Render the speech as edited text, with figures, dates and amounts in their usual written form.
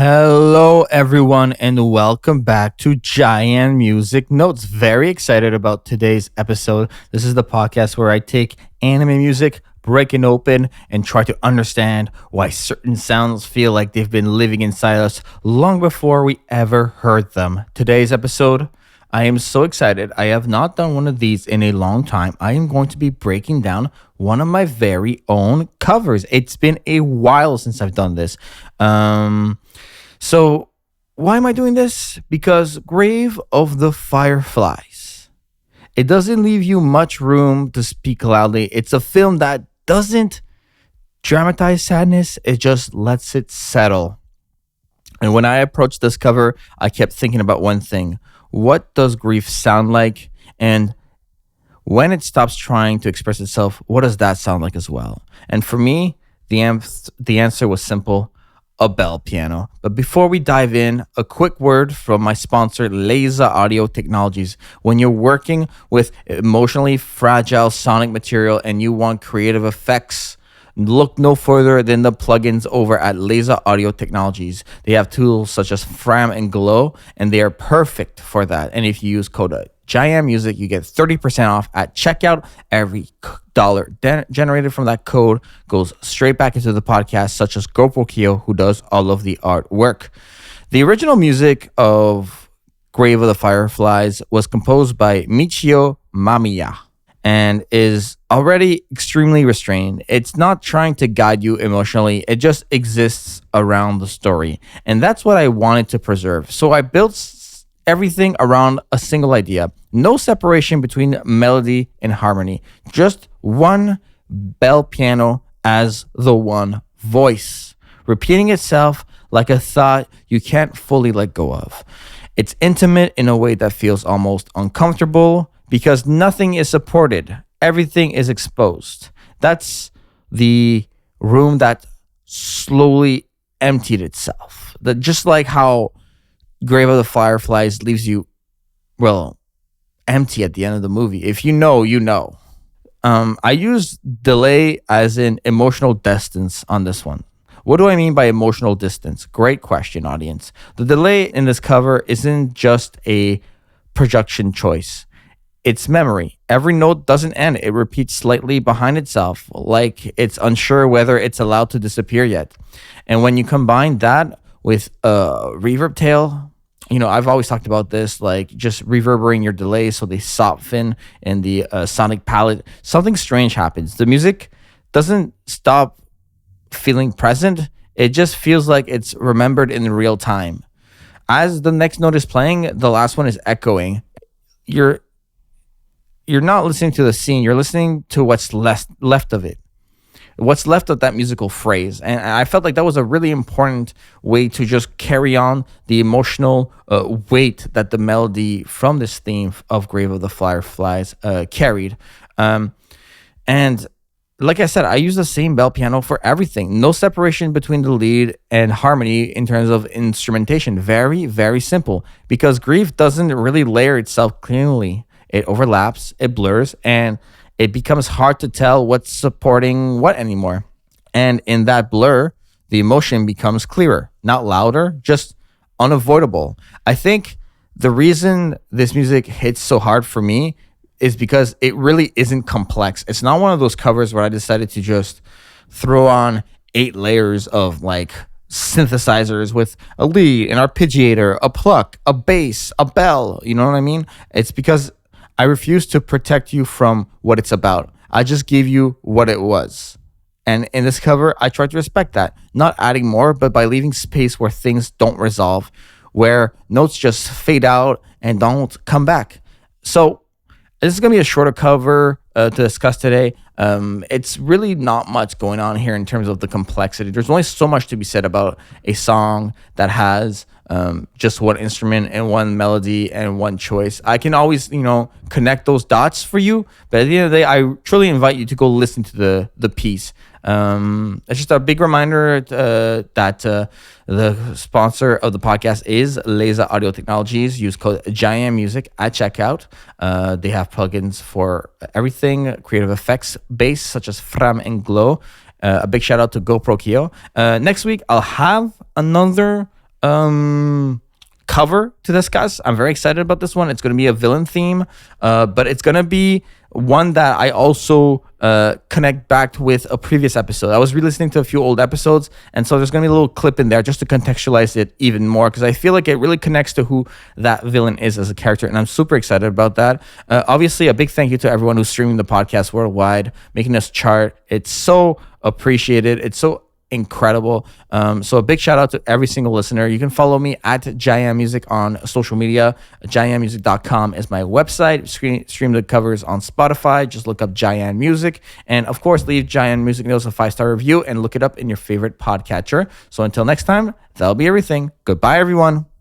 Hello, everyone, and welcome back to JaianMusic Notes. Very excited about today's episode. This is the podcast where I take anime music, break it open, and try to understand why certain sounds feel like they've been living inside us long before we ever heard them. Today's episode, I am so excited. I have not done one of these in a long time. I am going to be breaking down one of my very own covers. It's been a while since I've done this. So why am I doing this? Because Grave of the Fireflies. It doesn't leave you much room to speak loudly. It's a film that doesn't dramatize sadness. It just lets it settle. And when I approached this cover, I kept thinking about one thing. What does grief sound like? And when it stops trying to express itself, what does that sound like as well? And for me, the answer was simple: a bell piano. But before we dive in, a quick word from my sponsor, Laser Audio Technologies. When you're working with emotionally fragile sonic material and you want creative effects, look no further than the plugins over at Laser Audio Technologies. They have tools such as Fram and Glow, and they are perfect for that. And if you use code JaianMusic, you get 30% off at checkout. Every dollar generated from that code goes straight back into the podcast, such as GoPro Kyo, who does all of the artwork. The original music of Grave of the Fireflies was composed by Michio Mamiya and is already extremely restrained. It's not trying to guide you emotionally. It just exists around the story. And that's what I wanted to preserve. So I built everything around a single idea. No separation between melody and harmony. Just one bell piano as the one voice, repeating itself like a thought you can't fully let go of. It's intimate in a way that feels almost uncomfortable because nothing is supported. Everything is exposed. That's the room that slowly emptied itself. That just like how Grave of the Fireflies leaves you, well, empty at the end of the movie. If you know, you know. I use delay as in emotional distance on this one. What do I mean by emotional distance? Great question, audience. The delay in this cover isn't just a production choice. It's memory. Every note doesn't end. It repeats slightly behind itself, like it's unsure whether it's allowed to disappear yet. And when you combine that with a reverb tail, I've always talked about this, like just reverberating your delays so they soften in the sonic palette. Something strange happens. The music doesn't stop feeling present. It just feels like it's remembered in real time. As the next note is playing, the last one is echoing. You're not listening to the scene. You're listening to what's left of it. What's left of that musical phrase. And I felt like that was a really important way to just carry on the emotional weight that the melody from this theme of Grave of the Fireflies carried. And like I said, I use the same bell piano for everything. No separation between the lead and harmony in terms of instrumentation. Very, very simple. Because grief doesn't really layer itself cleanly. It overlaps, it blurs, and it becomes hard to tell what's supporting what anymore. And in that blur, the emotion becomes clearer, not louder, just unavoidable. I think the reason this music hits so hard for me is because it really isn't complex. It's not one of those covers where I decided to just throw on 8 layers of like synthesizers with a lead, an arpeggiator, a pluck, a bass, a bell. You know what I mean? It's because I refuse to protect you from what it's about. I just gave you what it was. And in this cover, I try to respect that. Not adding more, but by leaving space where things don't resolve, where notes just fade out and don't come back. So this is going to be a shorter cover to discuss today. It's really not much going on here in terms of the complexity. There's only so much to be said about a song that has just one instrument and one melody and one choice. I can always, connect those dots for you. But at the end of the day, I truly invite you to go listen to the piece. It's just a big reminder that the sponsor of the podcast is Laser Audio Technologies. Use code JaianMusic at checkout. They have plugins for everything creative effects based, such as Fram and Glow. A big shout out to GoPro Kyo. Next week, I'll have another cover to discuss. I'm very excited about this one. It's going to be a villain theme, but it's going to be one that I also connect back with a previous episode. I was re-listening to a few old episodes, and so there's going to be a little clip in there just to contextualize it even more, because I feel like it really connects to who that villain is as a character, and I'm super excited about that. Obviously, a big thank you to everyone who's streaming the podcast worldwide, making us chart. It's so appreciated. It's so incredible. So a big shout out to every single listener. You can follow me at JaianMusic on social media. JaianMusic.com is my website. Stream the covers on Spotify. Just look up Jaian Music. And of course, leave JaianMusic Notes a 5-star review and look it up in your favorite podcatcher. So until next time, that'll be everything. Goodbye, everyone.